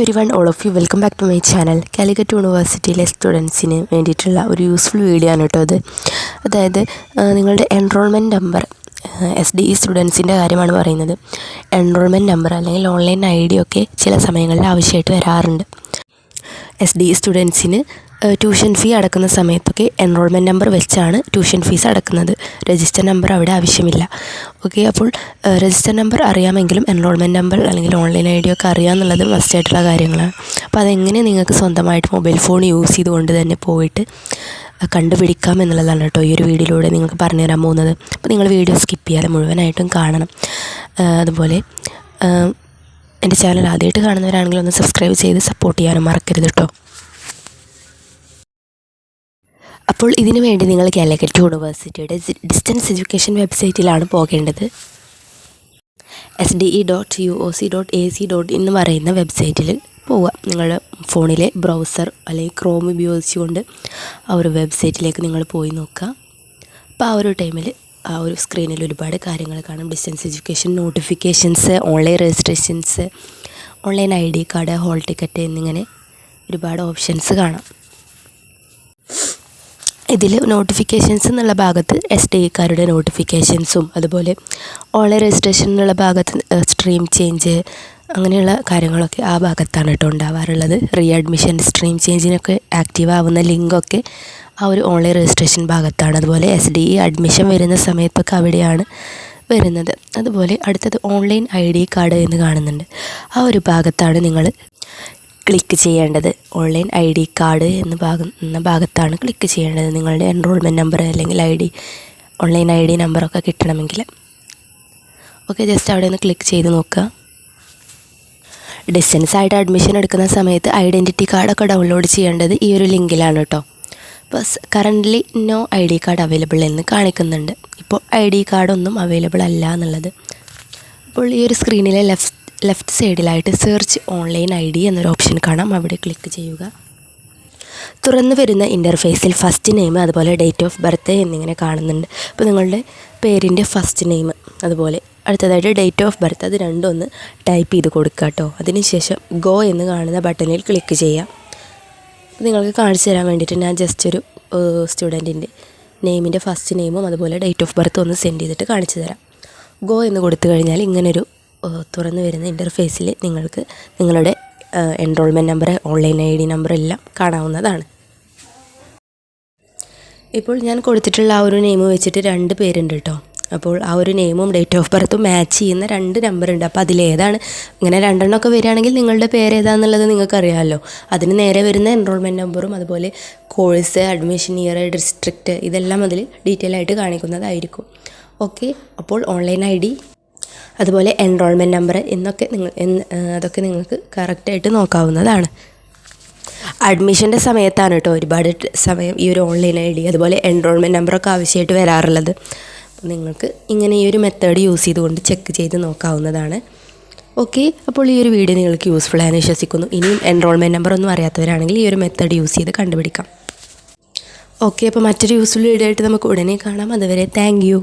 everyone, all of you, welcome back to my channel. Calicut യൂണിവേഴ്സിറ്റിയിലെ സ്റ്റുഡൻസിന് വേണ്ടിയിട്ടുള്ള ഒരു യൂസ്ഫുൾ വീഡിയോ ആണ് കേട്ടോ അത്. അതായത് നിങ്ങളുടെ എൻറോൾമെൻറ്റ് നമ്പർ SDE സ്റ്റുഡൻസിൻ്റെ കാര്യമാണ് പറയുന്നത്. എൻറോൾമെൻറ്റ് നമ്പർ അല്ലെങ്കിൽ ഓൺലൈൻ ID ഒക്കെ ചില സമയങ്ങളിൽ ആവശ്യമായിട്ട് വരാറുണ്ട്. SDE സ്റ്റുഡൻസിന് ട്യൂഷൻ ഫീ അടക്കുന്ന സമയത്തൊക്കെ എൻറോൾമെൻറ്റ് നമ്പർ വെച്ചാണ് ട്യൂഷൻ ഫീസ് അടക്കുന്നത്. രജിസ്റ്റർ നമ്പർ അവിടെ ആവശ്യമില്ല. ഓക്കെ, അപ്പോൾ രജിസ്റ്റർ നമ്പർ അറിയാമെങ്കിലും എൻറോൾമെൻറ്റ് നമ്പർ അല്ലെങ്കിൽ ഓൺലൈൻ ID ഒക്കെ അറിയാമെന്നുള്ളത് മസ്റ്റായിട്ടുള്ള കാര്യങ്ങളാണ്. അപ്പോൾ അതെങ്ങനെ നിങ്ങൾക്ക് സ്വന്തമായിട്ട് മൊബൈൽ ഫോൺ യൂസ് ചെയ്തുകൊണ്ട് തന്നെ പോയിട്ട് കണ്ടുപിടിക്കാം എന്നുള്ളതാണ് കേട്ടോ ഈ ഒരു വീഡിയോയിലൂടെ നിങ്ങൾക്ക് പറഞ്ഞു തരാൻ പോകുന്നത്. അപ്പോൾ നിങ്ങൾ വീഡിയോ സ്കിപ്പ് ചെയ്യാതെ മുഴുവനായിട്ടും കാണണം. അതുപോലെ എൻ്റെ ചാനൽ ആദ്യമായിട്ട് കാണുന്നവരാണെങ്കിൽ ഒന്ന് സബ്സ്ക്രൈബ് ചെയ്ത് സപ്പോർട്ട് ചെയ്യാനും മറക്കരുത് കേട്ടോ. അപ്പോൾ ഇതിനു വേണ്ടി നിങ്ങൾ കാലിക്കറ്റ് യൂണിവേഴ്സിറ്റിയുടെ ഡിസ്റ്റൻസ് എഡ്യൂക്കേഷൻ വെബ്സൈറ്റിലാണ് പോകേണ്ടത്. SDE.uoc.ac.in എന്ന് പറയുന്ന വെബ്സൈറ്റിൽ പോവുക. നിങ്ങളുടെ ഫോണിലെ ബ്രൗസർ അല്ലെങ്കിൽ ക്രോം ഉപയോഗിച്ചുകൊണ്ട് ആ ഒരു വെബ്സൈറ്റിലേക്ക് നിങ്ങൾ പോയി നോക്കുക. അപ്പോൾ ആ ഒരു ടൈമിൽ ആ ഒരു സ്ക്രീനിൽ ഒരുപാട് കാര്യങ്ങൾ കാണും. Distance education notifications, online registrations, online ID card, hall ticket എന്നിങ്ങനെ ഒരുപാട് ഓപ്ഷൻസ് കാണാം. ഇതിൽ നോട്ടിഫിക്കേഷൻസ് എന്നുള്ള ഭാഗത്ത് SDEക്കാരുടെ നോട്ടിഫിക്കേഷൻസും അതുപോലെ ഓൺലൈൻ രജിസ്ട്രേഷൻ എന്നുള്ള ഭാഗത്ത് സ്ട്രീം ചേഞ്ച് അങ്ങനെയുള്ള കാര്യങ്ങളൊക്കെ ആ ഭാഗത്താണ് കേട്ടോ ഉണ്ടാവാറുള്ളത്. റീ അഡ്മിഷൻ, സ്ട്രീം ചേഞ്ചിനൊക്കെ ആക്റ്റീവ് ആവുന്ന ലിങ്കൊക്കെ ആ ഒരു ഓൺലൈൻ രജിസ്ട്രേഷൻ ഭാഗത്താണ്. അതുപോലെ SDE അഡ്മിഷൻ വരുന്ന സമയത്തൊക്കെ അവിടെയാണ് വരുന്നത്. അതുപോലെ അടുത്തത് ഓൺലൈൻ ID കാർഡ് എന്ന് കാണുന്നുണ്ട്. ആ ഒരു ഭാഗത്താണ് നിങ്ങൾ ക്ലിക്ക് ചെയ്യേണ്ടത്. ഓൺലൈൻ ID കാർഡ് എന്ന ഭാഗത്താണ് ക്ലിക്ക് ചെയ്യേണ്ടത്. നിങ്ങളുടെ എൻറോൾമെൻറ്റ് നമ്പർ അല്ലെങ്കിൽ ഓൺലൈൻ ID നമ്പറൊക്കെ കിട്ടണമെങ്കിൽ. ഓക്കെ, ജസ്റ്റ് അവിടെ ഒന്ന് ക്ലിക്ക് ചെയ്ത് നോക്കുക. ഡിസ്റ്റൻസ് ആയിട്ട് അഡ്മിഷൻ എടുക്കുന്ന സമയത്ത് ഐഡൻറ്റിറ്റി കാർഡൊക്കെ ഡൗൺലോഡ് ചെയ്യേണ്ടത് ഈ ഒരു ലിങ്കിലാണ് കേട്ടോ. അപ്പോൾ currently no ID card available എന്ന് കാണിക്കുന്നുണ്ട്. ഇപ്പോൾ ID കാർഡൊന്നും അവൈലബിൾ അല്ല എന്നുള്ളത്. അപ്പോൾ ഈ ഒരു സ്ക്രീനിലെ ലെഫ്റ്റ് സൈഡിലായിട്ട് സെർച്ച് ഓൺലൈൻ ID എന്നൊരു ഓപ്ഷൻ കാണാം. അവിടെ ക്ലിക്ക് ചെയ്യുക. തുറന്നു വരുന്ന ഇൻ്റർഫേസിൽ ഫസ്റ്റ് നെയിം അതുപോലെ ഡേറ്റ് ഓഫ് ബർത്ത് എന്നിങ്ങനെ കാണുന്നുണ്ട്. അപ്പോൾ നിങ്ങളുടെ പേരിൻ്റെ ഫസ്റ്റ് നെയിം അതുപോലെ അടുത്തതായിട്ട് ഡേറ്റ് ഓഫ് ബർത്ത് അത് രണ്ടും ഒന്ന് ടൈപ്പ് ചെയ്ത് കൊടുക്കുക കേട്ടോ. അതിനുശേഷം ഗോ എന്ന് കാണുന്ന ബട്ടണിൽ ക്ലിക്ക് ചെയ്യാം. നിങ്ങൾക്ക് കാണിച്ചു തരാൻ വേണ്ടിയിട്ട് ഞാൻ ജസ്റ്റ് ഒരു സ്റ്റുഡൻറ്റിൻ്റെ നെയിമിൻ്റെ ഫസ്റ്റ് നെയിമും അതുപോലെ ഡേറ്റ് ഓഫ് ബർത്തും ഒന്ന് സെൻഡ് ചെയ്തിട്ട് കാണിച്ചു തരാം. ഗോ എന്ന് കൊടുത്തു കഴിഞ്ഞാൽ ഇങ്ങനൊരു തുറന്നു വരുന്ന ഇൻ്റർഫേസിൽ നിങ്ങൾക്ക് നിങ്ങളുടെ enrolment number, online ID number എല്ലാം കാണാവുന്നതാണ്. ഇപ്പോൾ ഞാൻ കൊടുത്തിട്ടുള്ള ആ ഒരു നെയിം വെച്ചിട്ട് 2 പേരുണ്ട് കേട്ടോ. അപ്പോൾ ആ ഒരു നെയിമും ഡേറ്റ് ഓഫ് ബർത്തും മാച്ച് ചെയ്യുന്ന 2 നമ്പറുണ്ട്. അപ്പോൾ അതിലേതാണ് ഇങ്ങനെ 2 എണ്ണമൊക്കെ വരികയാണെങ്കിൽ നിങ്ങളുടെ പേര് ഏതാണെന്നുള്ളത് നിങ്ങൾക്കറിയാമല്ലോ. അതിന് നേരെ വരുന്ന എൻറോൾമെൻറ്റ് നമ്പറും അതുപോലെ കോഴ്സ്, അഡ്മിഷൻ ഇയർ, ഡിസ്ട്രിക്റ്റ് ഇതെല്ലാം അതിൽ ഡീറ്റെയിൽ ആയിട്ട് കാണിക്കുന്നതായിരിക്കും. ഓക്കെ, അപ്പോൾ ഓൺലൈൻ ID അതുപോലെ എൻറോൾമെൻറ്റ് നമ്പർ അതൊക്കെ നിങ്ങൾക്ക് കറക്റ്റായിട്ട് നോക്കാവുന്നതാണ്. അഡ്മിഷൻ്റെ സമയത്താണ് കേട്ടോ ഒരുപാട് സമയം ഈ ഒരു ഓൺലൈൻ ID അതുപോലെ എൻറോൾമെൻറ്റ് നമ്പറൊക്കെ ആവശ്യമായിട്ട് വരാറുള്ളത്. അപ്പോൾ നിങ്ങൾക്ക് ഇങ്ങനെ ഈ ഒരു മെത്തേഡ് യൂസ് ചെയ്തുകൊണ്ട് ചെക്ക് ചെയ്ത് നോക്കാവുന്നതാണ്. ഓക്കെ, അപ്പോൾ ഈ ഒരു വീഡിയോ നിങ്ങൾക്ക് യൂസ്ഫുൾ ആയെന്ന് വിശ്വസിക്കുന്നു. ഇനിയും എൻറോൾമെൻറ്റ് നമ്പർ ഒന്നും അറിയാത്തവരാണെങ്കിൽ ഈ ഒരു മെത്തേഡ് യൂസ് ചെയ്ത് കണ്ടുപിടിക്കാം. ഓക്കെ, അപ്പോൾ മറ്റൊരു യൂസ്ഫുൾ വീഡിയോ ആയിട്ട് നമുക്ക് ഉടനെ കാണാം. അതുവരെ താങ്ക് യു.